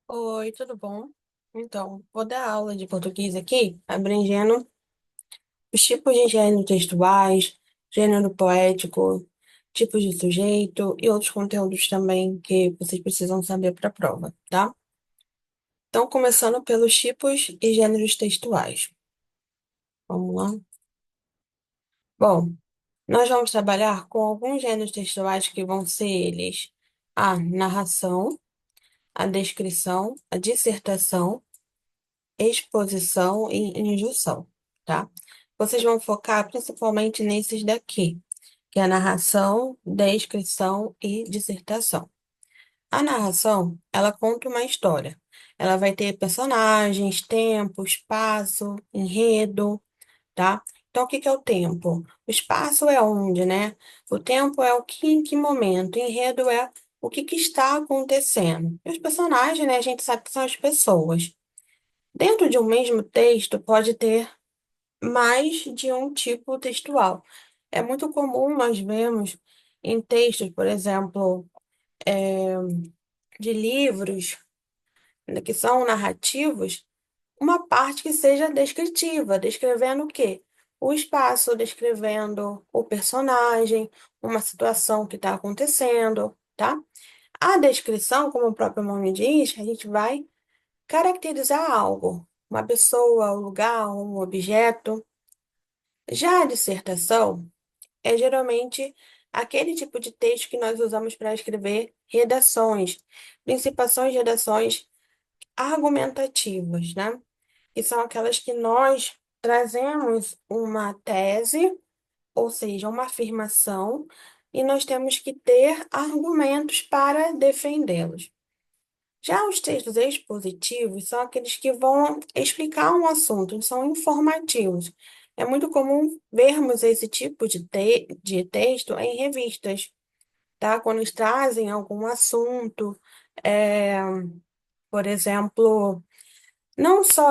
Oi, tudo bom? Então, vou dar aula de português aqui, abrangendo os tipos de gênero textuais, gênero poético, tipos de sujeito e outros conteúdos também que vocês precisam saber para a prova, tá? Então, começando pelos tipos e gêneros textuais. Vamos lá? Bom, nós vamos trabalhar com alguns gêneros textuais que vão ser eles: a narração, a descrição, a dissertação, exposição e injunção, tá? Vocês vão focar principalmente nesses daqui, que é a narração, descrição e dissertação. A narração, ela conta uma história. Ela vai ter personagens, tempo, espaço, enredo, tá? Então, o que que é o tempo? O espaço é onde, né? O tempo é o que, em que momento. O enredo é o que que está acontecendo. E os personagens, né? A gente sabe que são as pessoas. Dentro de um mesmo texto, pode ter mais de um tipo textual. É muito comum nós vermos em textos, por exemplo, de livros, né, que são narrativos, uma parte que seja descritiva, descrevendo o quê? O espaço, descrevendo o personagem, uma situação que está acontecendo, tá? A descrição, como o próprio nome diz, a gente vai caracterizar algo, uma pessoa, um lugar, um objeto. Já a dissertação é geralmente aquele tipo de texto que nós usamos para escrever redações, principações de redações argumentativas, né? Que são aquelas que nós trazemos uma tese, ou seja, uma afirmação, e nós temos que ter argumentos para defendê-los. Já os textos expositivos são aqueles que vão explicar um assunto, eles são informativos. É muito comum vermos esse tipo de texto em revistas, tá? Quando eles trazem algum assunto, é, por exemplo, não só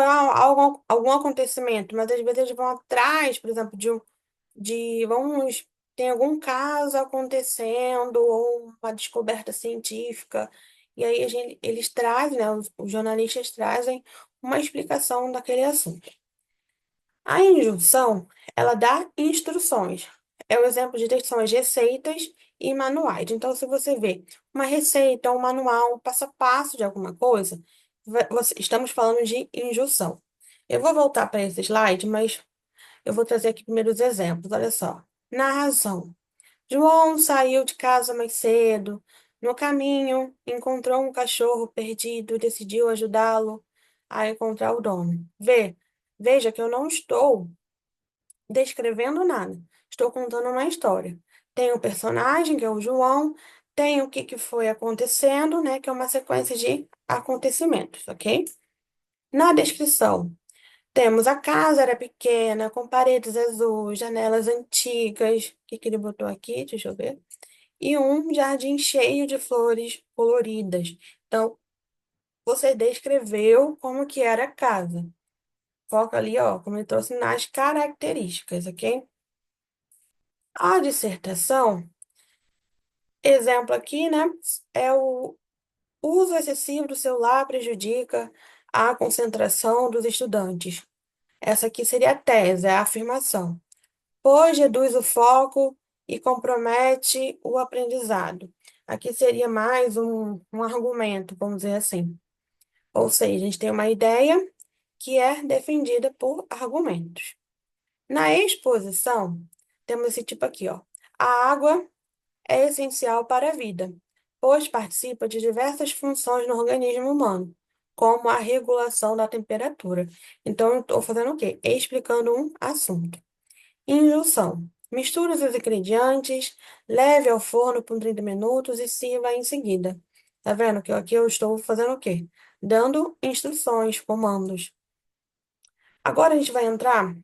algum acontecimento, mas às vezes eles vão atrás, por exemplo, vamos, tem algum caso acontecendo ou uma descoberta científica, e aí eles trazem, né, os jornalistas trazem uma explicação daquele assunto. A injunção, ela dá instruções. É o exemplo de texto, são as receitas e manuais. Então, se você vê uma receita, um manual, um passo a passo de alguma coisa, estamos falando de injunção. Eu vou voltar para esse slide, mas eu vou trazer aqui primeiro os exemplos. Olha só. Narração. João saiu de casa mais cedo. No caminho, encontrou um cachorro perdido e decidiu ajudá-lo a encontrar o dono. Veja que eu não estou descrevendo nada. Estou contando uma história. Tem o personagem, que é o João, tem o que que foi acontecendo, né, que é uma sequência de acontecimentos, ok? Na descrição, temos a casa era pequena, com paredes azuis, janelas antigas. O que que ele botou aqui? Deixa eu ver. E um jardim cheio de flores coloridas. Então, você descreveu como que era a casa. Foca ali, ó, como ele trouxe nas características, ok? A dissertação, exemplo aqui, né, é o uso excessivo do celular prejudica a concentração dos estudantes. Essa aqui seria a tese, é a afirmação. Pois reduz o foco e compromete o aprendizado. Aqui seria mais um argumento, vamos dizer assim. Ou seja, a gente tem uma ideia que é defendida por argumentos. Na exposição, temos esse tipo aqui, ó. A água é essencial para a vida, pois participa de diversas funções no organismo humano, como a regulação da temperatura. Então, eu estou fazendo o quê? Explicando um assunto. Injunção. Misture os ingredientes, leve ao forno por 30 minutos e sirva em seguida. Tá vendo que aqui eu estou fazendo o quê? Dando instruções, comandos. Agora a gente vai entrar.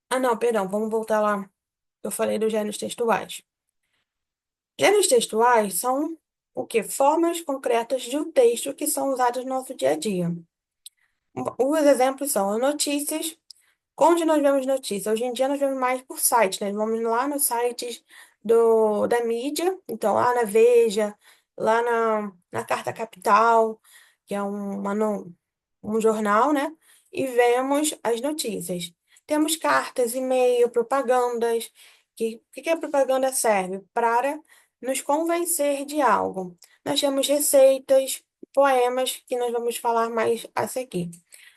Ah, não, perdão, vamos voltar lá. Eu falei dos gêneros textuais. Gêneros textuais são o quê? Formas concretas de um texto que são usadas no nosso dia a dia. Os exemplos são as notícias. Onde nós vemos notícias? Hoje em dia nós vemos mais por sites, né? Vamos lá nos sites da mídia, então lá na Veja, lá na Carta Capital. que é um jornal, né? E vemos as notícias. Temos cartas, e-mail, propagandas. Que a propaganda serve? Para nos convencer de algo. Nós temos receitas, poemas, que nós vamos falar mais a seguir.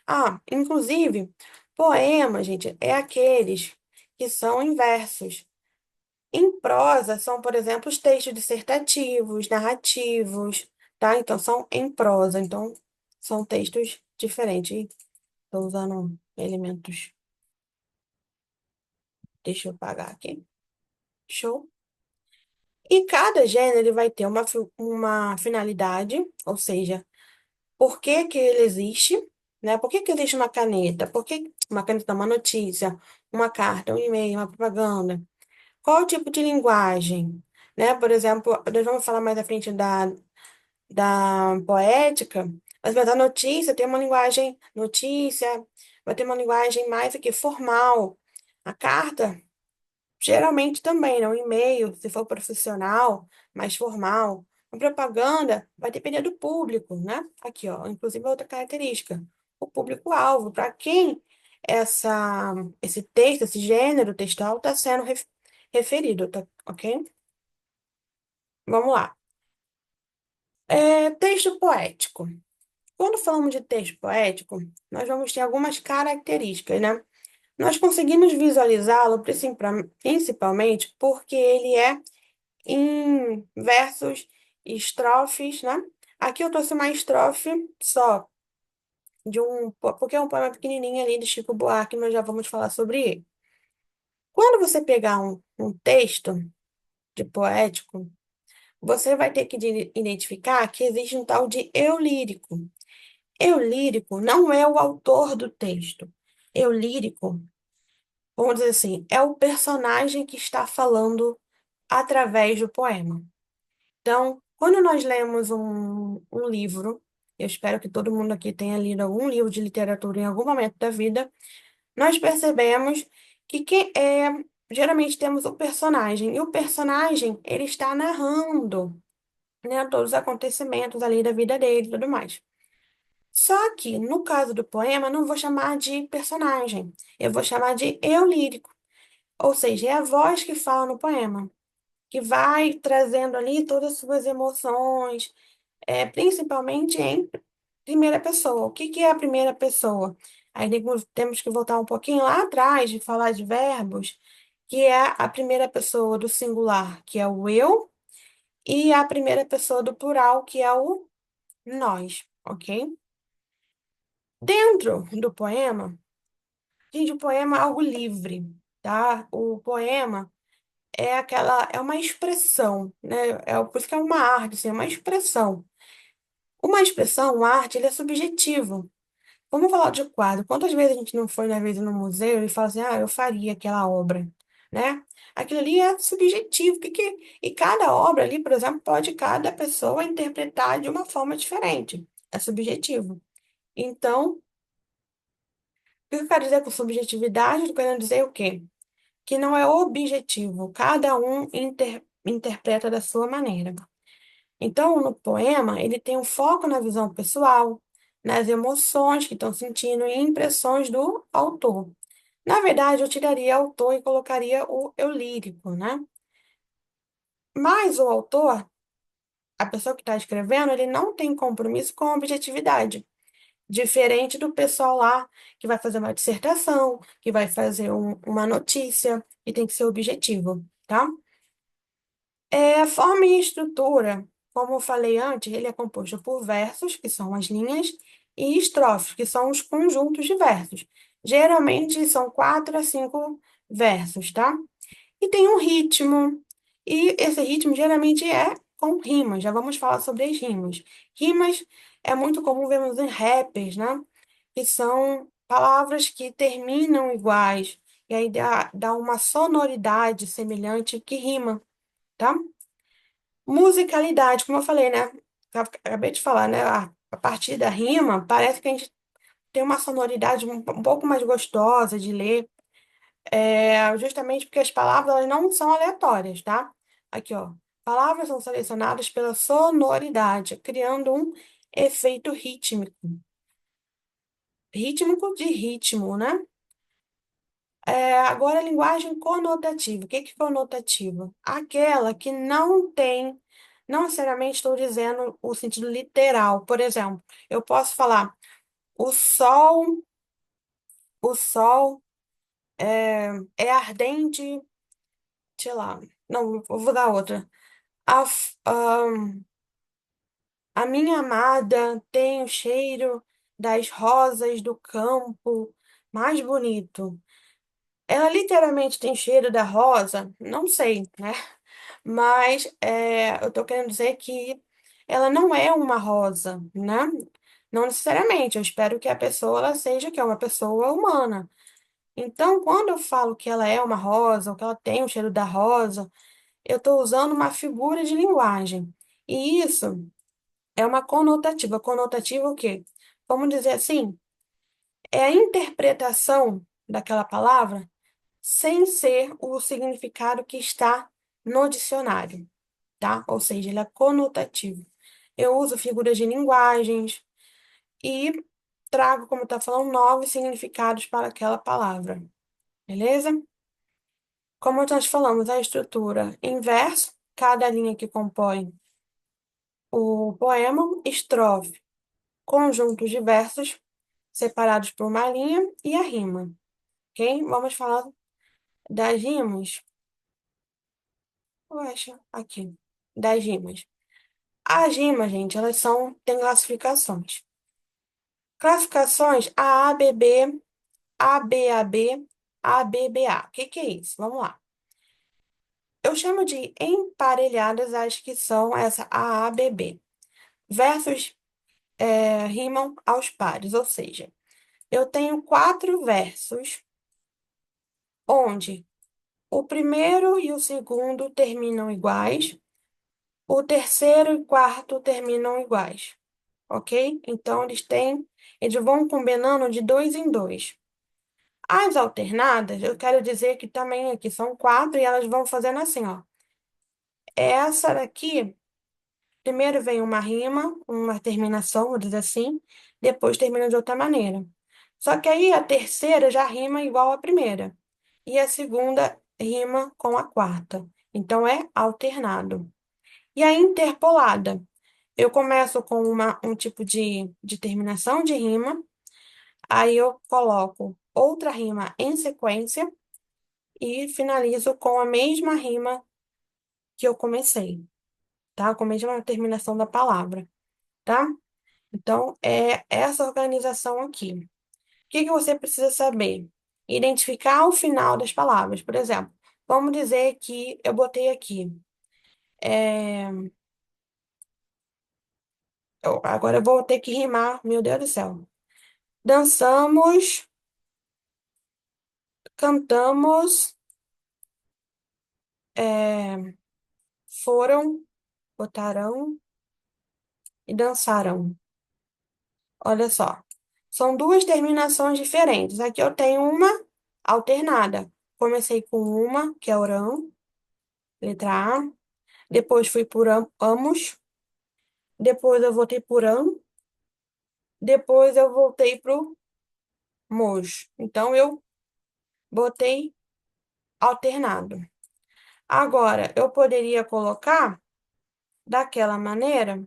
Ah, inclusive, poema, gente, é aqueles que são em versos. Em prosa, são, por exemplo, os textos dissertativos, narrativos, tá? Então, são em prosa. Então, são textos diferentes. Estou usando elementos. Deixa eu apagar aqui. Show. E cada gênero ele vai ter uma finalidade, ou seja, por que que ele existe, né? Por que que existe uma caneta? Por que uma caneta, é uma notícia, uma carta, um e-mail, uma propaganda? Qual o tipo de linguagem? Né? Por exemplo, nós vamos falar mais à frente da poética, mas da notícia tem uma linguagem notícia, vai ter uma linguagem mais aqui formal. A carta, geralmente também, né? Um e-mail, se for profissional, mais formal. A propaganda vai depender do público, né? Aqui, ó, inclusive outra característica, o público-alvo, para quem esse texto, esse gênero textual está sendo referido, tá? Ok? Vamos lá. Texto poético. Quando falamos de texto poético, nós vamos ter algumas características, né? Nós conseguimos visualizá-lo principalmente porque ele é em versos, estrofes, né? Aqui eu trouxe uma estrofe só, porque é um poema pequenininho ali de Chico Buarque, nós já vamos falar sobre ele. Quando você pegar um texto de poético, você vai ter que identificar que existe um tal de eu lírico. Eu lírico não é o autor do texto. Eu lírico, vamos dizer assim, é o personagem que está falando através do poema. Então, quando nós lemos um livro, eu espero que todo mundo aqui tenha lido algum livro de literatura em algum momento da vida, nós percebemos que geralmente temos o personagem, e o personagem, ele está narrando, né, todos os acontecimentos ali da vida dele e tudo mais. Só que, no caso do poema, eu não vou chamar de personagem, eu vou chamar de eu lírico, ou seja, é a voz que fala no poema, que vai trazendo ali todas as suas emoções, principalmente em primeira pessoa. O que que é a primeira pessoa? Aí temos que voltar um pouquinho lá atrás de falar de verbos, que é a primeira pessoa do singular, que é o eu, e a primeira pessoa do plural, que é o nós, ok? Dentro do poema, gente, o poema é algo livre, tá? O poema é uma expressão, né? Por isso que é uma arte, assim, é uma expressão. Uma expressão, uma arte, ele é subjetivo. Vamos falar de quadro. Quantas vezes a gente não foi, na vez, no museu e fala assim, ah, eu faria aquela obra, né? Aquilo ali é subjetivo. E cada obra ali, por exemplo, pode cada pessoa interpretar de uma forma diferente. É subjetivo. Então, o que eu quero dizer com subjetividade? Eu quero dizer o quê? Que não é objetivo. Cada um interpreta da sua maneira. Então, no poema, ele tem um foco na visão pessoal, nas emoções que estão sentindo e impressões do autor. Na verdade, eu tiraria autor e colocaria o eu lírico, né? Mas o autor, a pessoa que está escrevendo, ele não tem compromisso com a objetividade. Diferente do pessoal lá que vai fazer uma dissertação, que vai fazer uma notícia, e tem que ser objetivo, tá? Forma e estrutura, como eu falei antes, ele é composto por versos, que são as linhas, e estrofes, que são os conjuntos de versos. Geralmente são 4 a 5 versos, tá? E tem um ritmo, e esse ritmo geralmente é com rimas. Já vamos falar sobre as rimas. Rimas é muito comum vermos em rappers, né? Que são palavras que terminam iguais, e aí dá uma sonoridade semelhante que rima, tá? Musicalidade, como eu falei, né? Acabei de falar, né? A partir da rima, parece que a gente tem uma sonoridade um pouco mais gostosa de ler, justamente porque as palavras elas não são aleatórias, tá? Aqui, ó. Palavras são selecionadas pela sonoridade, criando um efeito rítmico. Rítmico de ritmo, né? Agora, a linguagem conotativa. O que que é conotativa? Aquela que não tem, não necessariamente estou dizendo o sentido literal. Por exemplo, eu posso falar o sol, o sol é ardente, sei lá. Não, eu vou dar outra. A, f- ahn, a minha amada tem o cheiro das rosas do campo mais bonito. Ela literalmente tem cheiro da rosa? Não sei, né? Mas eu tô querendo dizer que ela não é uma rosa, né? Não necessariamente. Eu espero que a pessoa ela seja que é uma pessoa humana. Então, quando eu falo que ela é uma rosa, ou que ela tem o cheiro da rosa, eu estou usando uma figura de linguagem. E isso é uma conotativa. Conotativa o quê? Vamos dizer assim, é a interpretação daquela palavra sem ser o significado que está no dicionário, tá? Ou seja, ele é conotativo. Eu uso figuras de linguagens e trago, como está falando, novos significados para aquela palavra, beleza? Como nós falamos, a estrutura em verso, cada linha que compõe o poema, estrofe, conjuntos de versos separados por uma linha e a rima, ok? Vamos falar das rimas. Eu acho aqui, das rimas. As rimas, gente, elas têm classificações. Classificações AABB, ABAB, ABBA. O que que é isso? Vamos lá. Eu chamo de emparelhadas as que são essa AABB. Versos rimam aos pares, ou seja, eu tenho quatro versos onde o primeiro e o segundo terminam iguais, o terceiro e quarto terminam iguais, ok? Então, eles vão combinando de dois em dois. As alternadas, eu quero dizer que também aqui são quatro e elas vão fazendo assim, ó. Essa daqui, primeiro vem uma rima, uma terminação, vou dizer assim, depois termina de outra maneira. Só que aí a terceira já rima igual à primeira e a segunda rima com a quarta. Então é alternado. E a interpolada, eu começo com um tipo de terminação de rima, aí eu coloco outra rima em sequência e finalizo com a mesma rima que eu comecei, tá? Com a mesma terminação da palavra, tá? Então, é essa organização aqui. O que que você precisa saber? Identificar o final das palavras. Por exemplo, vamos dizer que eu botei aqui. é, agora eu vou ter que rimar, meu Deus do céu. Dançamos, cantamos, é, foram, botarão e dançaram. Olha só. São duas terminações diferentes. Aqui eu tenho uma alternada. Comecei com uma, que é orão, letra A. Depois fui por amos. Depois eu voltei por an. Depois eu voltei pro mos. Então eu botei alternado. Agora, eu poderia colocar daquela maneira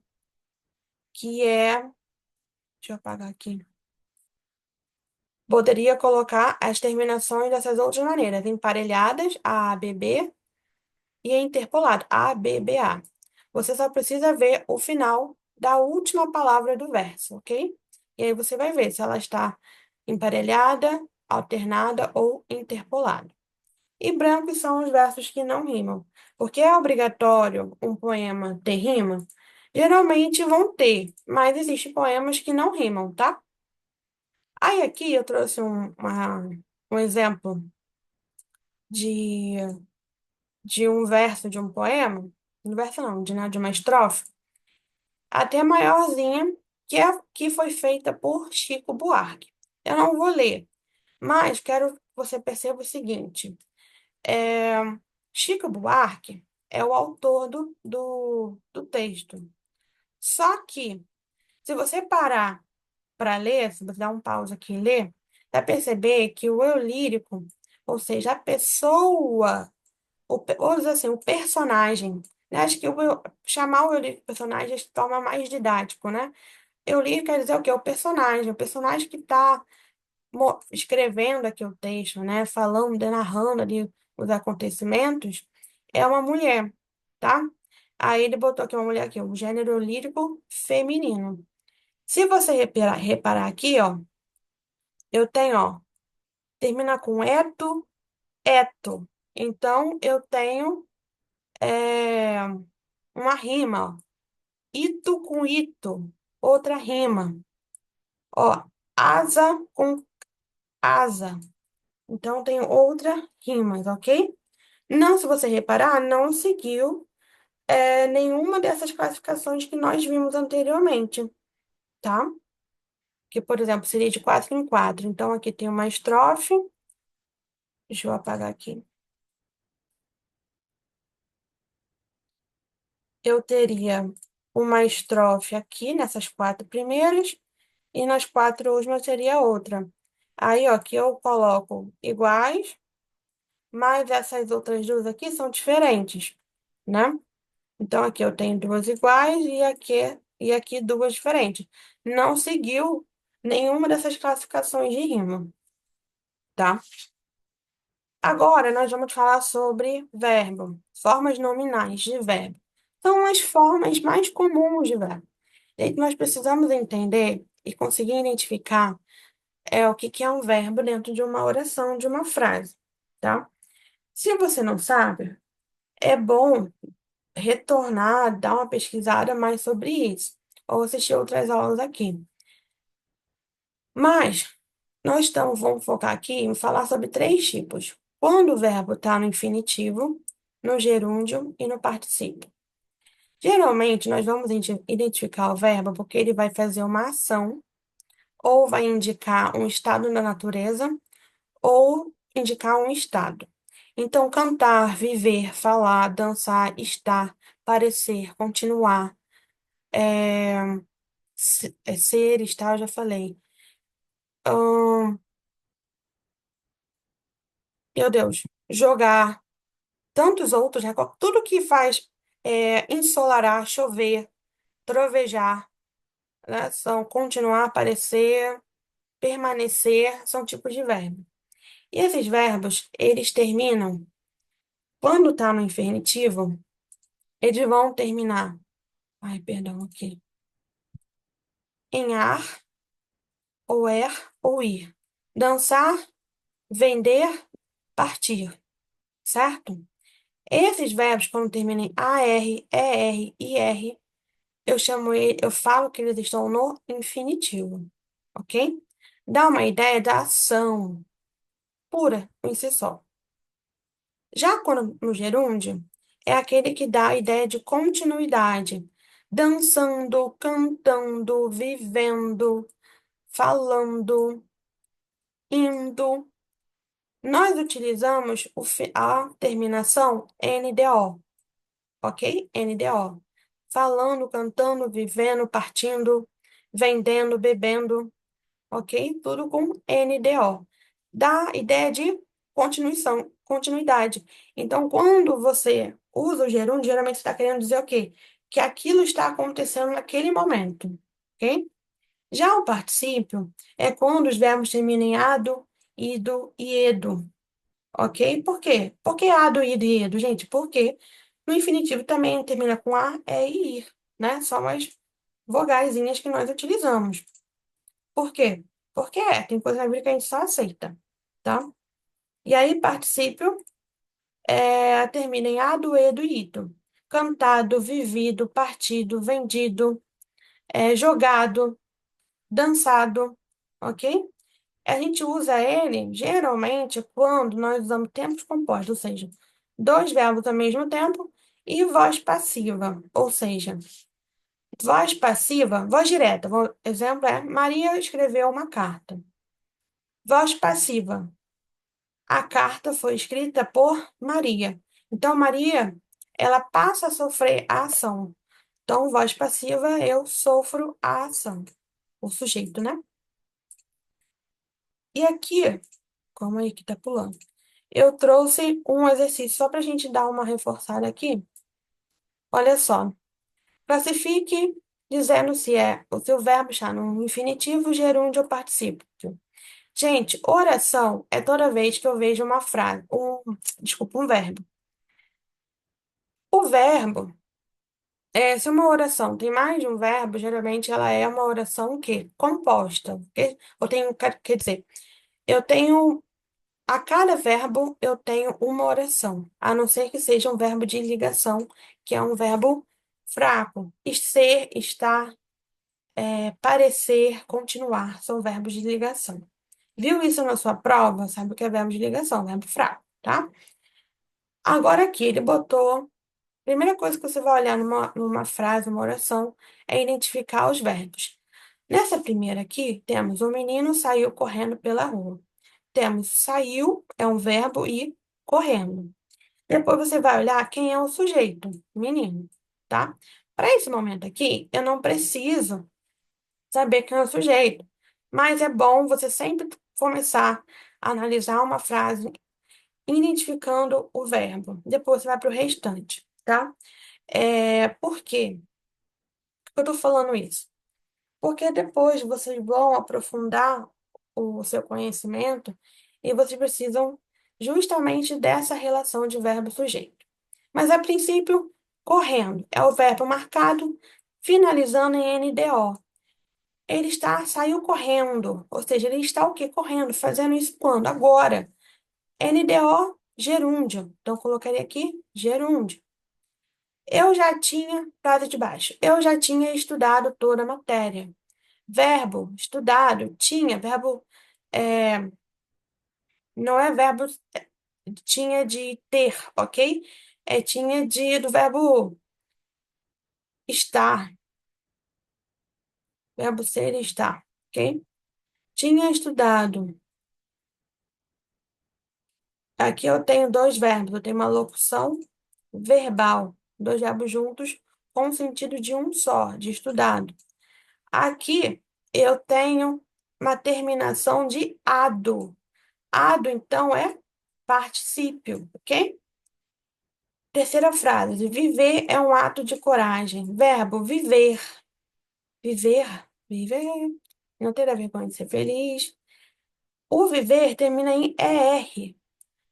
que é. Deixa eu apagar aqui. Poderia colocar as terminações dessas outras maneiras, emparelhadas, A, B, B, e é interpolado, A, B, B, A. Você só precisa ver o final da última palavra do verso, ok? E aí você vai ver se ela está emparelhada, alternada ou interpolada. E brancos são os versos que não rimam. Porque é obrigatório um poema ter rima? Geralmente vão ter, mas existem poemas que não rimam, tá? Aí aqui eu trouxe um exemplo de, de um verso de um poema, um verso não, de uma estrofe, até maiorzinha, que foi feita por Chico Buarque. Eu não vou ler, mas quero que você perceba o seguinte: é, Chico Buarque é o autor do texto. Só que Se você parar para ler, se você dar um pause aqui e ler, vai perceber que o eu lírico, ou seja, a pessoa, vamos dizer assim, o personagem, né? Acho que chamar o eu lírico personagem torna mais didático, né? Eu lírico quer dizer o quê? O personagem que está escrevendo aqui o texto, né? Falando, narrando ali os acontecimentos, é uma mulher, tá? Aí ele botou aqui uma mulher aqui, o gênero lírico feminino. Se você reparar aqui, ó, eu tenho, ó, termina com eto, eto. Então, eu tenho uma rima, ó, ito com ito, outra rima. Ó, asa com asa. Então, tem outra rima, ok? Não, se você reparar, não seguiu nenhuma dessas classificações que nós vimos anteriormente, tá? Que, por exemplo, seria de quatro em quatro. Então, aqui tem uma estrofe. Deixa eu apagar aqui. Eu teria uma estrofe aqui nessas quatro primeiras e nas quatro últimas seria outra. Aí, ó, aqui eu coloco iguais, mas essas outras duas aqui são diferentes, né? Então, aqui eu tenho duas iguais e aqui duas diferentes. Não seguiu nenhuma dessas classificações de rima, tá? Agora, nós vamos falar sobre verbo, formas nominais de verbo. São as formas mais comuns de verbo. E aí nós precisamos entender e conseguir identificar o que é um verbo dentro de uma oração, de uma frase, tá? Se você não sabe, é bom retornar, dar uma pesquisada mais sobre isso, ou assistir outras aulas aqui. Mas vamos focar aqui em falar sobre três tipos. Quando o verbo está no infinitivo, no gerúndio e no particípio. Geralmente, nós vamos identificar o verbo porque ele vai fazer uma ação, ou vai indicar um estado da natureza, ou indicar um estado. Então, cantar, viver, falar, dançar, estar, parecer, continuar, ser, estar, eu já falei. Ahn, meu Deus, jogar, tantos outros, né? Tudo que faz ensolarar, chover, trovejar, né? São continuar, parecer, permanecer, são tipos de verbo. E esses verbos, eles terminam, quando está no infinitivo, eles vão terminar, ai, perdão, aqui, em ar, ou ou ir. Dançar, vender, partir, certo? Esses verbos, quando terminam em AR, ER, IR, eu falo que eles estão no infinitivo, ok? Dá uma ideia da ação pura em si só. Já quando no gerúndio, é aquele que dá a ideia de continuidade, dançando, cantando, vivendo, falando, indo. Nós utilizamos a terminação NDO, ok? NDO. Falando, cantando, vivendo, partindo, vendendo, bebendo, ok? Tudo com NDO. Dá ideia de continuidade. Então, quando você usa o gerúndio, geralmente você está querendo dizer o quê? Que aquilo está acontecendo naquele momento, ok? Já o particípio é quando os verbos terminam em ado, ido e edo, ok? Por quê? Por que ado, ido e edo, gente? Porque no infinitivo também termina com a, é e ir, né? São as vogaizinhas que nós utilizamos. Por quê? Porque tem coisa na Bíblia que a gente só aceita, tá? E aí, particípio termina em ado, edo e ito. Cantado, vivido, partido, vendido, jogado, dançado, ok? A gente usa ele geralmente quando nós usamos tempos compostos, ou seja, dois verbos ao mesmo tempo e voz passiva, ou seja, voz passiva, voz direta. Exemplo é Maria escreveu uma carta. Voz passiva. A carta foi escrita por Maria. Então, Maria, ela passa a sofrer a ação. Então, voz passiva, eu sofro a ação. O sujeito, né? E aqui, como aí que tá pulando? Eu trouxe um exercício só para a gente dar uma reforçada aqui. Olha só. Classifique dizendo se o seu verbo está no infinitivo, gerúndio ou particípio. Gente, oração é toda vez que eu vejo uma frase, desculpa, um verbo. O verbo, se uma oração tem mais de um verbo, geralmente ela é uma oração o quê? Composta. Eu tenho, quer dizer, eu tenho, a cada verbo eu tenho uma oração, a não ser que seja um verbo de ligação, que é um verbo fraco. Ser, estar, parecer, continuar, são verbos de ligação. Viu isso na sua prova? Sabe o que é verbo de ligação, verbo fraco, tá? Agora aqui, ele botou. Primeira coisa que você vai olhar numa frase, uma oração, é identificar os verbos. Nessa primeira aqui, temos o menino saiu correndo pela rua. Temos saiu, é um verbo, e correndo. Depois você vai olhar quem é o sujeito, menino, tá? Para esse momento aqui, eu não preciso saber quem é o sujeito. Mas é bom você sempre começar a analisar uma frase identificando o verbo. Depois você vai para o restante, tá? Por quê? Por que eu estou falando isso? Porque depois vocês vão aprofundar o seu conhecimento e vocês precisam justamente dessa relação de verbo-sujeito. Mas, a princípio, correndo é o verbo marcado, finalizando em NDO. Saiu correndo, ou seja, ele está o quê? Correndo, fazendo isso quando? Agora. NDO, gerúndio. Então, colocaria aqui gerúndio. Eu já tinha, frase de baixo, eu já tinha estudado toda a matéria. Verbo, estudado, tinha, verbo, é, não é verbo, tinha de ter, ok? Tinha do verbo estar, verbo ser e estar, ok? Tinha estudado. Aqui eu tenho dois verbos, eu tenho uma locução verbal, dois verbos juntos com o sentido de um só, de estudado. Aqui eu tenho uma terminação de ado. Ado, então, é particípio, ok? Terceira frase. Viver é um ato de coragem. Verbo viver. Viver, viver. Não ter a vergonha de ser feliz. O viver termina em ER.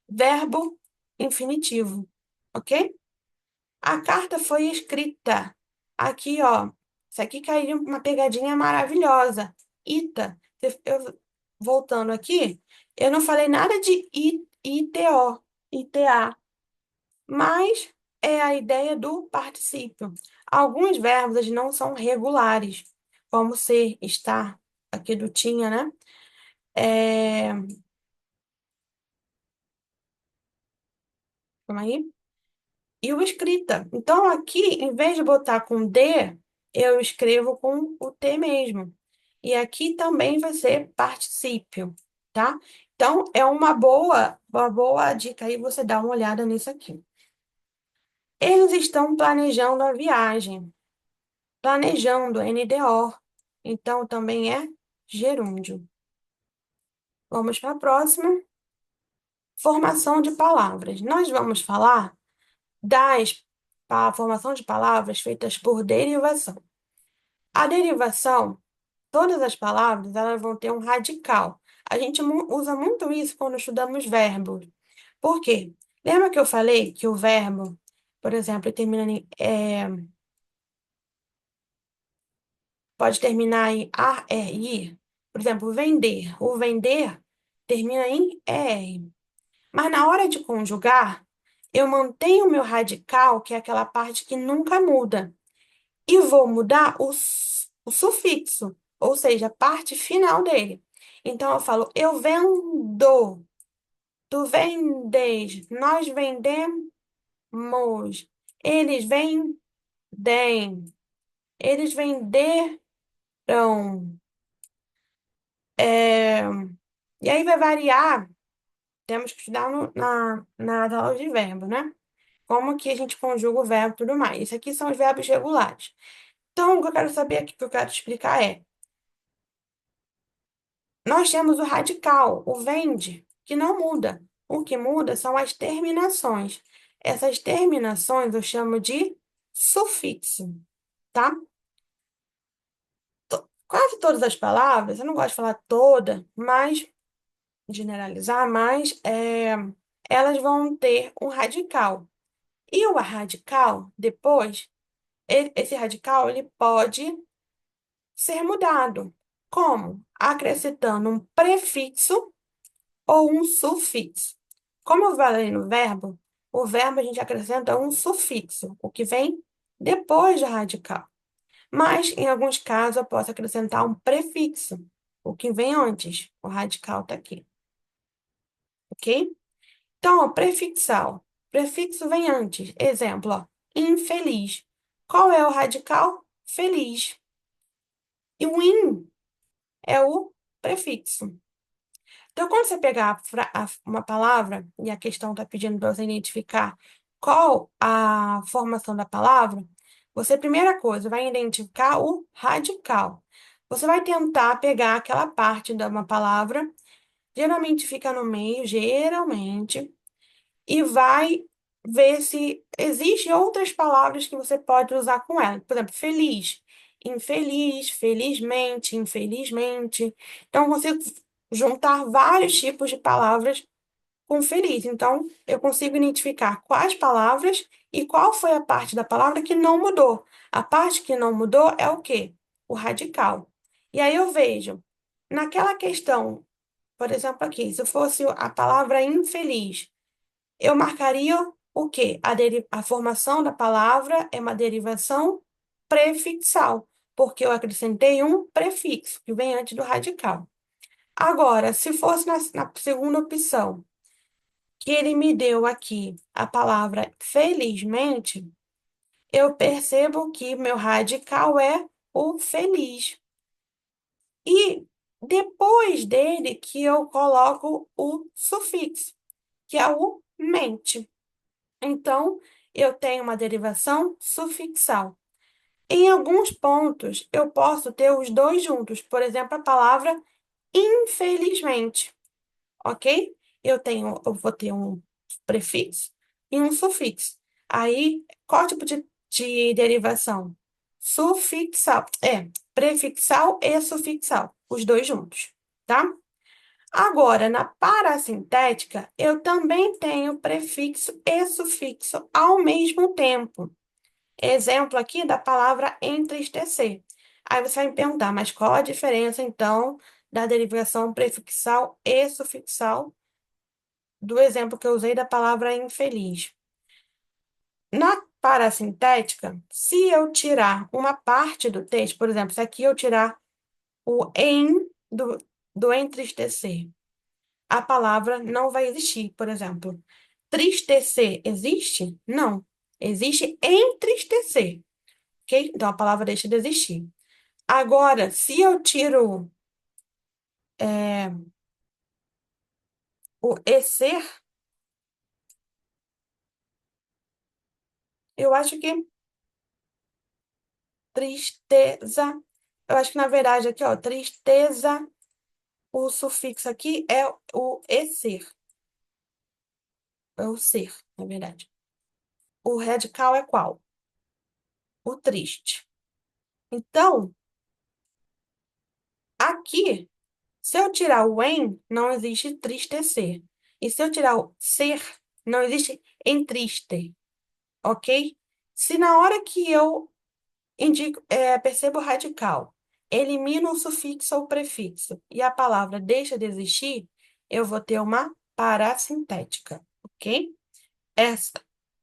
Verbo infinitivo, ok? A carta foi escrita. Aqui, ó. Isso aqui caiu uma pegadinha maravilhosa. Ita. Voltando aqui, eu não falei nada de ITO, ITA, mas é a ideia do particípio. Alguns verbos eles não são regulares, como ser, estar, aqui do tinha, né? É... Calma aí. E o escrita. Então, aqui, em vez de botar com D, eu escrevo com o T mesmo. E aqui também vai ser particípio, tá? Então, é uma boa dica aí você dar uma olhada nisso aqui. Eles estão planejando a viagem. Planejando, NDO. Então, também é gerúndio. Vamos para a próxima. Formação de palavras. Nós vamos falar da formação de palavras feitas por derivação. A derivação, todas as palavras, elas vão ter um radical. A gente usa muito isso quando estudamos verbos. Por quê? Lembra que eu falei que o verbo, por exemplo, termina pode terminar em AR, ir? Por exemplo, vender. O vender termina em ER. Mas na hora de conjugar, eu mantenho o meu radical, que é aquela parte que nunca muda. E vou mudar o sufixo, ou seja, a parte final dele. Então, eu falo, eu vendo, tu vendes, nós vendemos, eles vendem, eles venderam. É, E aí vai variar, temos que estudar nas aulas de verbo, né? como que a gente conjuga o verbo e tudo mais. Isso aqui são os verbos regulares. Então, o que eu quero saber aqui, o que eu quero te explicar é, nós temos o radical, o vende, que não muda. O que muda são as terminações. Essas terminações eu chamo de sufixo, tá? Quase todas as palavras, eu não gosto de falar toda, mas generalizar, mas elas vão ter um radical. E o radical, depois, esse radical, ele pode ser mudado. Como? Acrescentando um prefixo ou um sufixo. Como eu falei no verbo, o verbo a gente acrescenta um sufixo, o que vem depois do radical. Mas, em alguns casos, eu posso acrescentar um prefixo, o que vem antes. O radical está aqui, ok? Então, ó, prefixal. Prefixo vem antes. Exemplo, ó, infeliz. Qual é o radical? Feliz. E o in é o prefixo. Então, quando você pegar uma palavra, e a questão está pedindo para você identificar qual a formação da palavra, você, primeira coisa, vai identificar o radical. Você vai tentar pegar aquela parte de uma palavra, geralmente fica no meio, geralmente, e vai ver se existem outras palavras que você pode usar com ela. Por exemplo, feliz, infeliz, felizmente, infelizmente. Então, você juntar vários tipos de palavras com feliz. Então, eu consigo identificar quais palavras e qual foi a parte da palavra que não mudou. A parte que não mudou é o quê? O radical. E aí eu vejo, naquela questão, por exemplo, aqui, se fosse a palavra infeliz, eu marcaria o quê? A formação da palavra é uma derivação prefixal, porque eu acrescentei um prefixo que vem antes do radical. Agora, se fosse na segunda opção, que ele me deu aqui a palavra felizmente, eu percebo que meu radical é o feliz. E depois dele que eu coloco o sufixo, que é o mente. Então, eu tenho uma derivação sufixal. Em alguns pontos, eu posso ter os dois juntos. Por exemplo, a palavra infelizmente, ok? Eu vou ter um prefixo e um sufixo. Aí, qual tipo de derivação? Sufixal. Prefixal e sufixal, os dois juntos, tá? Agora, na parassintética, eu também tenho prefixo e sufixo ao mesmo tempo. Exemplo aqui da palavra entristecer. Aí você vai me perguntar, mas qual a diferença, então, da derivação prefixal e sufixal do exemplo que eu usei da palavra infeliz? Na parassintética, se eu tirar uma parte do texto, por exemplo, se aqui eu tirar o em do entristecer, a palavra não vai existir. Por exemplo, tristecer existe? Não. Existe entristecer, ok? Então a palavra deixa de existir. Agora, se eu tiro é, o ecer, eu acho que tristeza. Eu acho que na verdade aqui, ó, tristeza, o sufixo aqui é o ecer. É o ser, na verdade. O radical é qual? O triste. Então, aqui. Se eu tirar o em, não existe tristecer. E se eu tirar o ser, não existe entriste, ok? Se na hora que eu percebo o radical, elimino o sufixo ou prefixo e a palavra deixa de existir, eu vou ter uma parassintética, ok? Essa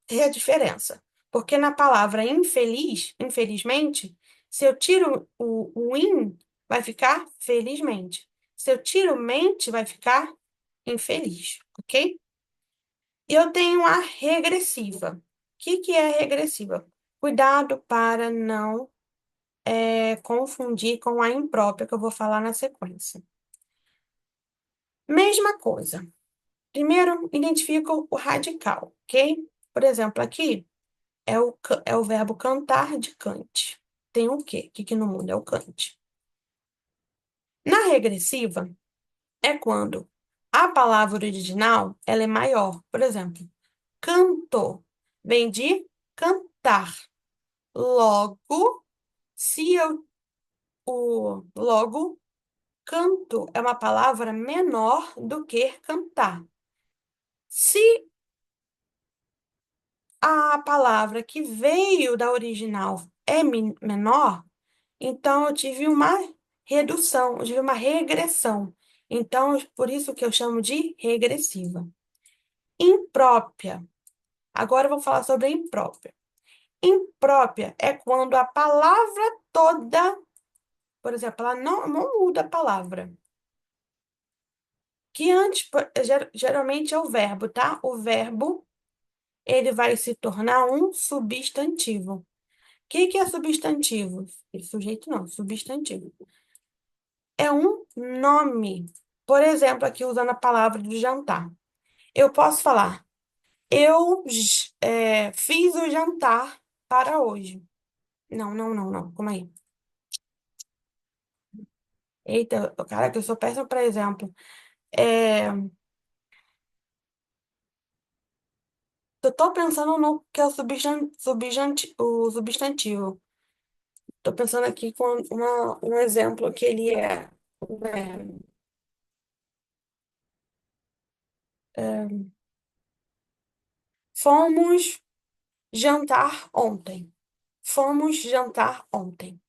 é a diferença. Porque na palavra infeliz, infelizmente, se eu tiro o in, vai ficar felizmente. Se eu tiro mente, vai ficar infeliz, ok? E eu tenho a regressiva. O que é regressiva? Cuidado para não confundir com a imprópria que eu vou falar na sequência. Mesma coisa. Primeiro, identifico o radical, ok? Por exemplo, aqui é o verbo cantar de cante. Tem o quê? O que que no mundo é o cante? Na regressiva, é quando a palavra original ela é maior. Por exemplo, canto vem de cantar. Logo, se eu logo canto é uma palavra menor do que cantar. Se a palavra que veio da original é menor, então eu tive uma redução, eu tive uma regressão. Então, por isso que eu chamo de regressiva. Imprópria. Agora eu vou falar sobre a imprópria. Imprópria é quando a palavra toda, por exemplo, ela não muda a palavra. Que antes, geralmente é o verbo, tá? O verbo, ele vai se tornar um substantivo. O que que é substantivo? Sujeito não, substantivo. É um nome. Por exemplo, aqui usando a palavra de jantar. Eu posso falar, fiz o jantar para hoje. Não, não, não, não. Calma aí. Eita, cara, que eu sou péssima para exemplo. É, eu tô pensando no que é o o substantivo. Tô pensando aqui com um exemplo que ele é, é, fomos jantar ontem. Fomos jantar ontem.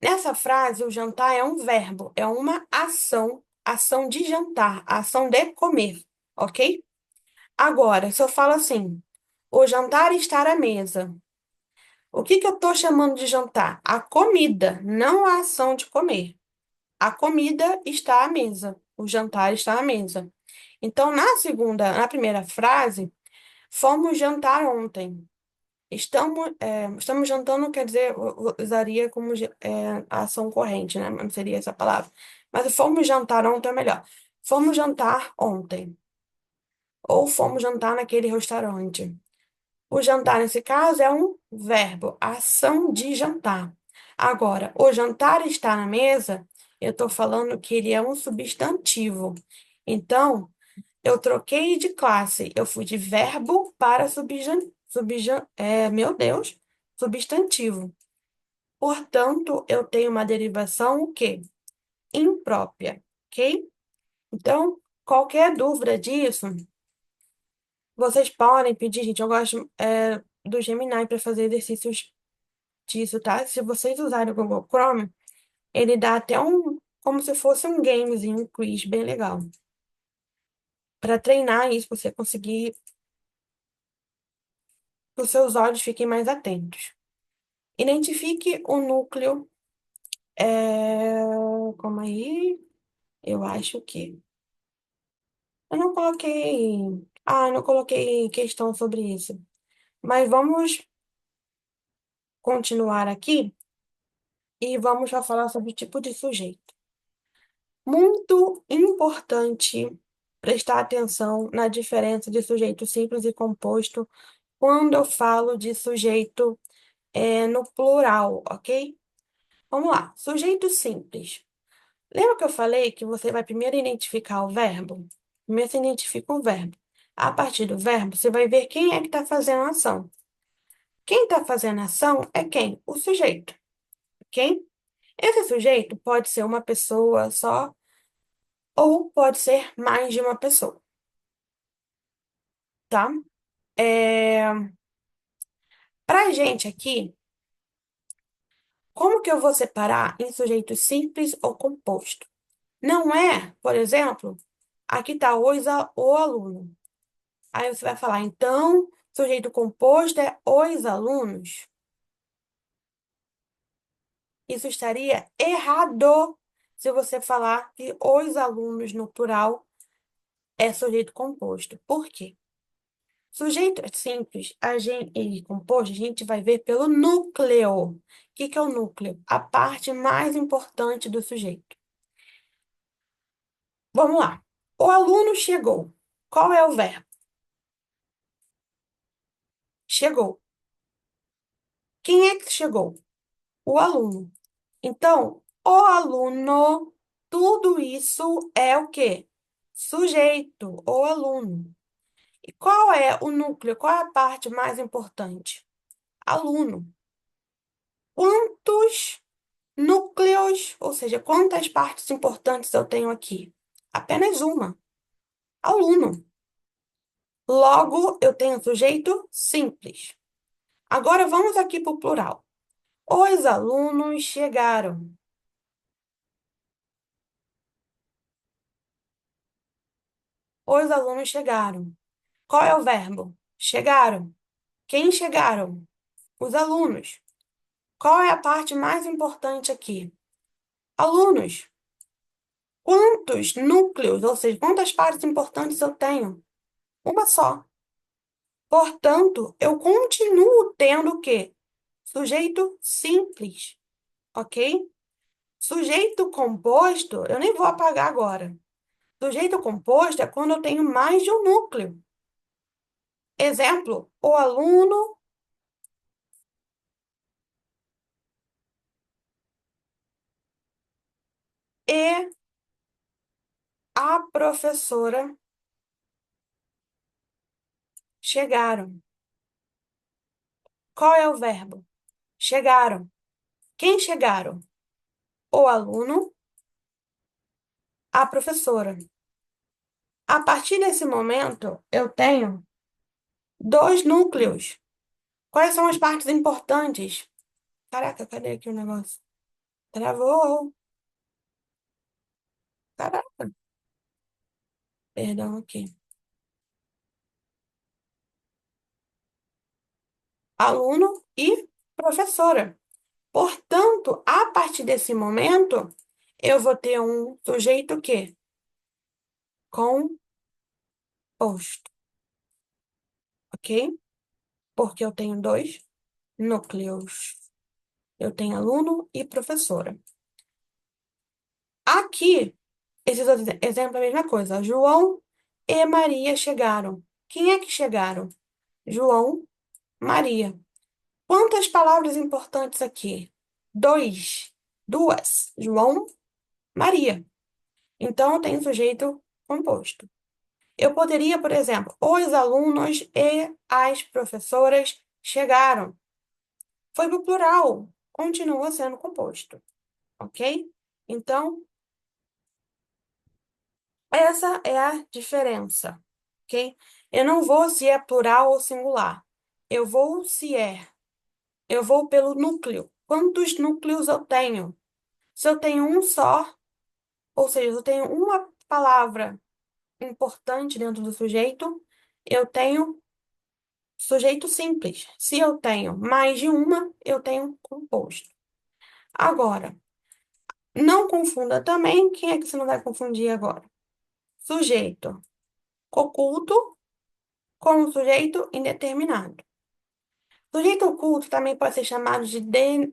Nessa frase, o jantar é um verbo, é uma ação, ação de jantar, ação de comer, ok? Agora, se eu falo assim, o jantar está à mesa. O que que eu estou chamando de jantar? A comida, não a ação de comer. A comida está à mesa. O jantar está à mesa. Então, na primeira frase, fomos jantar ontem. Estamos jantando, quer dizer, eu usaria como a ação corrente, né? Mas não seria essa palavra. Mas o fomos jantar ontem é melhor. Fomos jantar ontem. Ou fomos jantar naquele restaurante. O jantar, nesse caso, é um verbo, ação de jantar. Agora, o jantar está na mesa, eu estou falando que ele é um substantivo. Então, eu troquei de classe. Eu fui de verbo para meu Deus, substantivo. Portanto, eu tenho uma derivação o quê? Imprópria, ok? Então, qualquer dúvida disso, vocês podem pedir, gente. Eu gosto do Gemini para fazer exercícios disso, tá? Se vocês usarem o Google Chrome, ele dá até como se fosse um gamezinho, um quiz bem legal. Para treinar isso, você conseguir que os seus olhos fiquem mais atentos. Identifique o núcleo. Como aí? Eu acho que. Eu não coloquei. Ah, eu não coloquei questão sobre isso. Mas vamos continuar aqui e vamos já falar sobre o tipo de sujeito. Muito importante prestar atenção na diferença de sujeito simples e composto quando eu falo de sujeito no plural, ok? Vamos lá. Sujeito simples. Lembra que eu falei que você vai primeiro identificar o verbo? Primeiro você identifica o verbo. A partir do verbo, você vai ver quem é que está fazendo a ação. Quem está fazendo a ação é quem? O sujeito, ok? Esse sujeito pode ser uma pessoa só ou pode ser mais de uma pessoa, tá? É... Pra gente aqui, como que eu vou separar em sujeito simples ou composto? Não é, por exemplo, aqui está o aluno. Aí você vai falar, então, sujeito composto é os alunos. Isso estaria errado se você falar que os alunos no plural é sujeito composto. Por quê? Sujeito é simples, e composto, a gente vai ver pelo núcleo. O que que é o núcleo? A parte mais importante do sujeito. Vamos lá. O aluno chegou. Qual é o verbo? chegou. Quem é que chegou? O aluno. Então, o aluno, tudo isso é o quê? Sujeito, o aluno. E qual é o núcleo? Qual é a parte mais importante? Aluno. Quantos núcleos, ou seja, quantas partes importantes eu tenho aqui? Apenas uma. Aluno. Logo, eu tenho sujeito simples. Agora vamos aqui para o plural. Os alunos chegaram. Os alunos chegaram. Qual é o verbo? Chegaram. Quem chegaram? Os alunos. Qual é a parte mais importante aqui? Alunos. Quantos núcleos, ou seja, quantas partes importantes eu tenho? Uma só. Portanto, eu continuo tendo o quê? Sujeito simples, ok? Sujeito composto, eu nem vou apagar agora. Sujeito composto é quando eu tenho mais de um núcleo. Exemplo, o aluno e a professora chegaram. Qual é o verbo? Chegaram. Quem chegaram? O aluno, a professora. A partir desse momento, eu tenho dois núcleos. Quais são as partes importantes? Caraca, cadê aqui o negócio? Travou. Caraca, perdão aqui. Aluno e professora. Portanto, a partir desse momento, eu vou ter um sujeito que composto, ok? Porque eu tenho dois núcleos. Eu tenho aluno e professora. Aqui, esses dois exemplos é a mesma coisa. João e Maria chegaram. Quem é que chegaram? João, Maria. Quantas palavras importantes aqui? Dois. Duas. João, Maria. Então, eu tenho sujeito composto. Eu poderia, por exemplo, os alunos e as professoras chegaram. Foi para o plural. Continua sendo composto. Ok? Então, essa é a diferença. Ok? Eu não vou se é plural ou singular. Eu vou se é. Eu vou pelo núcleo. Quantos núcleos eu tenho? Se eu tenho um só, ou seja, se eu tenho uma palavra importante dentro do sujeito, eu tenho sujeito simples. Se eu tenho mais de uma, eu tenho composto. Agora, não confunda também, quem é que você não vai confundir agora? Sujeito oculto com sujeito indeterminado. Sujeito oculto também pode ser chamado de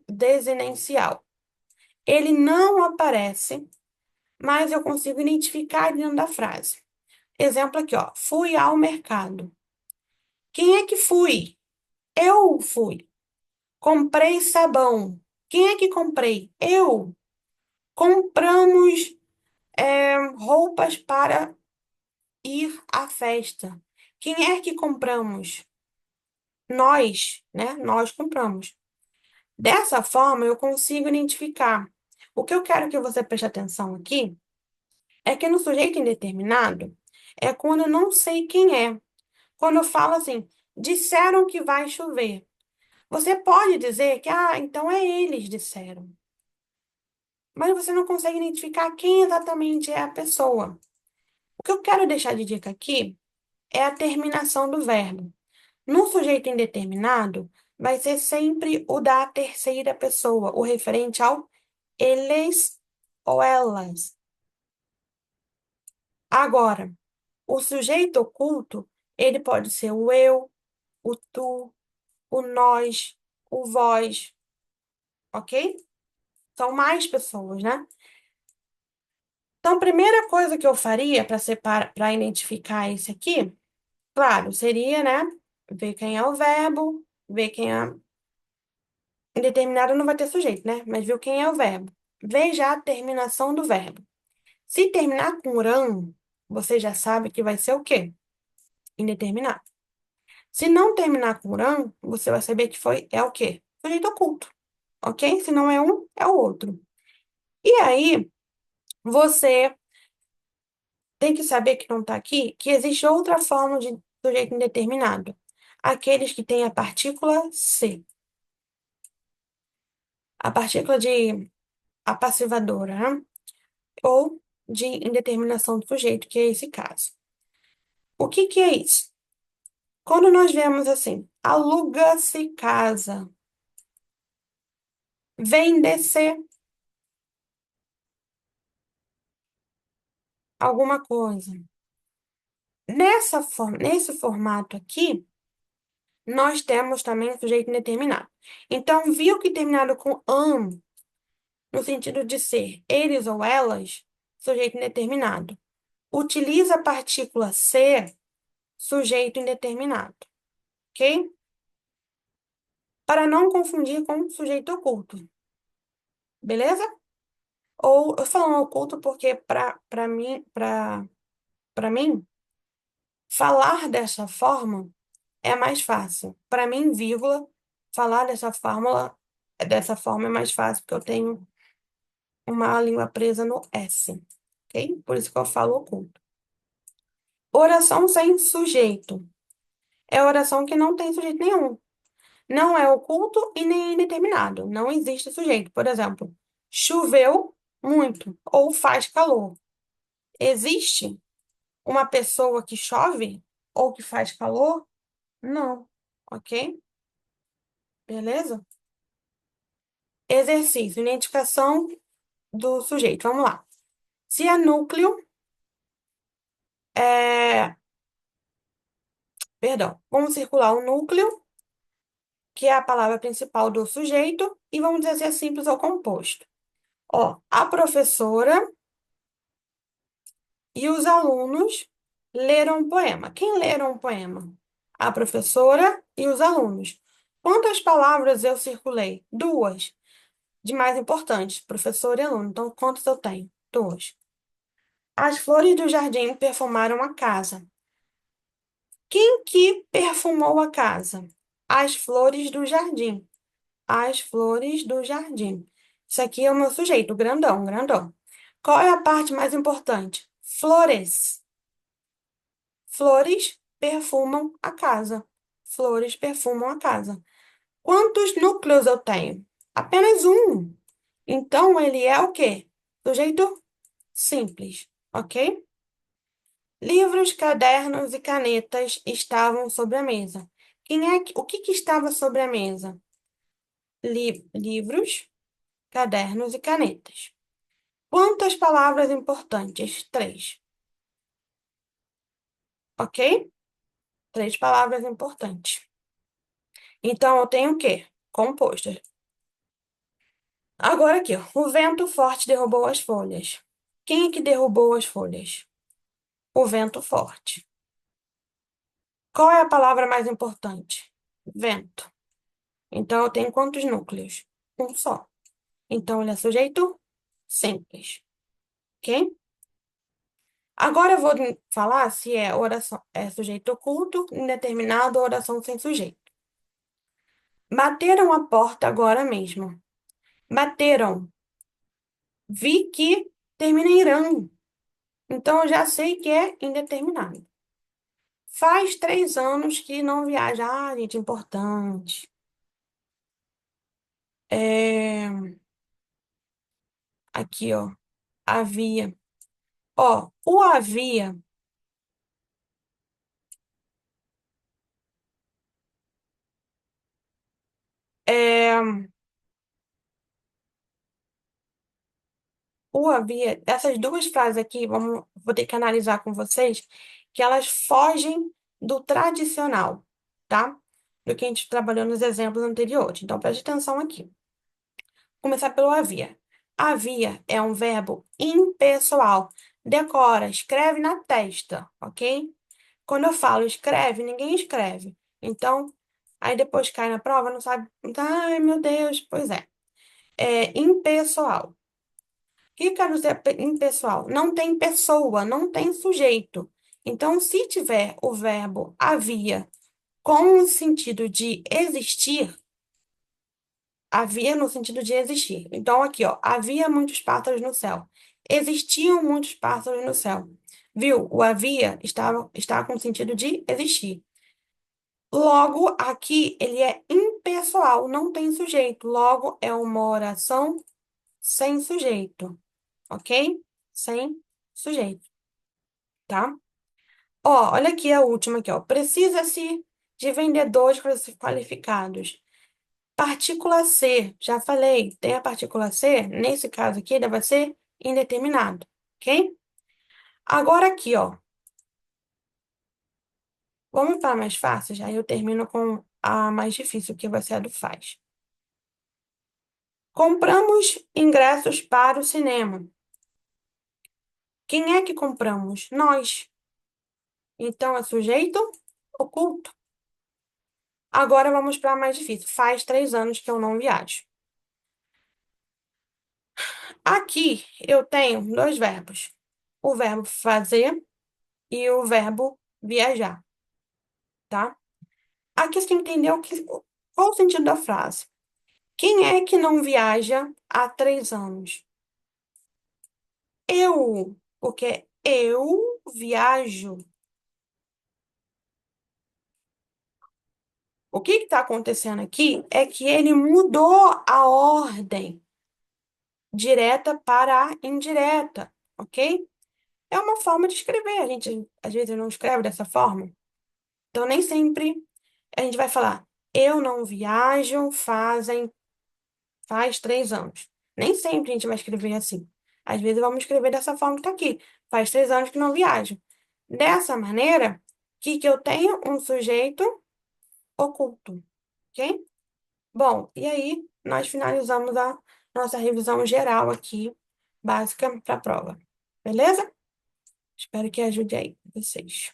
desinencial. Ele não aparece, mas eu consigo identificar dentro da frase. Exemplo aqui, ó. Fui ao mercado. Quem é que fui? Eu fui. Comprei sabão. Quem é que comprei? Eu. Compramos, roupas para ir à festa. Quem é que compramos? Nós, né? Nós compramos. Dessa forma, eu consigo identificar. O que eu quero que você preste atenção aqui é que no sujeito indeterminado é quando eu não sei quem é. Quando eu falo assim, disseram que vai chover. Você pode dizer que, então é eles disseram. Mas você não consegue identificar quem exatamente é a pessoa. O que eu quero deixar de dica aqui é a terminação do verbo. No sujeito indeterminado, vai ser sempre o da terceira pessoa, o referente ao eles ou elas. Agora, o sujeito oculto, ele pode ser o eu, o tu, o nós, o vós, ok? São mais pessoas, né? Então, a primeira coisa que eu faria para separar, para identificar esse aqui, claro, seria, né, ver quem é o verbo, ver quem é indeterminado não vai ter sujeito, né? Mas viu quem é o verbo. Veja a terminação do verbo. Se terminar com ran, você já sabe que vai ser o quê? Indeterminado. Se não terminar com ran, você vai saber que é o quê? Sujeito oculto, ok? Se não é um, é o outro. E aí, você tem que saber que não está aqui, que existe outra forma de sujeito indeterminado. Aqueles que têm a partícula C. A partícula de apassivadora, né? Ou de indeterminação do sujeito, que é esse caso. O que que é isso? Quando nós vemos assim, aluga-se casa, vende-se alguma coisa. Nesse formato aqui, nós temos também o sujeito indeterminado. Então, viu que terminado com am, no sentido de ser eles ou elas, sujeito indeterminado. Utiliza a partícula ser, sujeito indeterminado, ok? Para não confundir com sujeito oculto, beleza? Ou eu falo oculto porque para mim falar dessa forma é mais fácil. Para mim, vírgula, falar dessa forma é mais fácil porque eu tenho uma língua presa no S, ok? Por isso que eu falo oculto. Oração sem sujeito. É oração que não tem sujeito nenhum. Não é oculto e nem indeterminado. Não existe sujeito. Por exemplo, choveu muito ou faz calor. Existe uma pessoa que chove ou que faz calor? Não. Ok? Beleza? Exercício, identificação do sujeito. Vamos lá. Se é núcleo, é... Perdão. Vamos circular o núcleo, que é a palavra principal do sujeito, e vamos dizer se é simples ou composto. Ó, a professora e os alunos leram um poema. Quem leram um poema? A professora e os alunos. Quantas palavras eu circulei? Duas. De mais importantes, professor e aluno. Então, quantas eu tenho? Duas. As flores do jardim perfumaram a casa. Quem que perfumou a casa? As flores do jardim. As flores do jardim. Isso aqui é o meu sujeito, grandão, grandão. Qual é a parte mais importante? Flores. Flores perfumam a casa. Flores perfumam a casa. Quantos núcleos eu tenho? Apenas um. Então, ele é o quê? Sujeito simples, ok? Livros, cadernos e canetas estavam sobre a mesa. O que que estava sobre a mesa? Livros, cadernos e canetas. Quantas palavras importantes? Três, ok? Três palavras importantes. Então, eu tenho o quê? Compostas. Agora aqui, ó. O vento forte derrubou as folhas. Quem é que derrubou as folhas? O vento forte. Qual é a palavra mais importante? Vento. Então, eu tenho quantos núcleos? Um só. Então, ele é sujeito simples. Ok? Agora eu vou falar se é oração, é sujeito oculto, indeterminado ou oração sem sujeito. Bateram a porta agora mesmo. Bateram. Vi que termina em rão. Então, eu já sei que é indeterminado. Faz 3 anos que não viaja. Ah, gente, importante. É... Aqui, ó. Havia. Ó, o havia é... O havia, essas duas frases aqui, vou ter que analisar com vocês, que elas fogem do tradicional, tá? Do que a gente trabalhou nos exemplos anteriores. Então, preste atenção aqui. Começar pelo havia. Havia é um verbo impessoal. Decora, escreve na testa, ok? Quando eu falo escreve, ninguém escreve. Então, aí depois cai na prova, não sabe. Ai, meu Deus, pois é. É impessoal. O que quer dizer impessoal? Não tem pessoa, não tem sujeito. Então, se tiver o verbo havia com o sentido de existir, havia no sentido de existir. Então, aqui, ó, havia muitos pássaros no céu. Existiam muitos pássaros no céu. Viu? O havia está com o sentido de existir. Logo, aqui ele é impessoal, não tem sujeito. Logo, é uma oração sem sujeito, ok? Sem sujeito, tá? Ó, olha aqui a última aqui, ó. Precisa-se de vendedores qualificados. Partícula C, já falei, tem a partícula C, nesse caso aqui, deve ser indeterminado, ok? Agora aqui, ó, vamos para mais fáceis, aí eu termino com a mais difícil, que vai ser a do faz. Compramos ingressos para o cinema. Quem é que compramos? Nós. Então, é sujeito oculto. Agora vamos para a mais difícil. Faz 3 anos que eu não viajo. Aqui eu tenho dois verbos: o verbo fazer e o verbo viajar, tá? Aqui você tem que entender qual o sentido da frase. Quem é que não viaja há 3 anos? Eu, porque eu viajo. O que está acontecendo aqui é que ele mudou a ordem direta para a indireta, ok? É uma forma de escrever. A gente às vezes não escreve dessa forma. Então, nem sempre a gente vai falar, eu não viajo faz 3 anos. Nem sempre a gente vai escrever assim. Às vezes vamos escrever dessa forma que está aqui. Faz 3 anos que não viajo. Dessa maneira, que eu tenho um sujeito oculto, ok? Bom, e aí nós finalizamos a nossa revisão geral aqui, básica para a prova. Beleza? Espero que ajude aí vocês.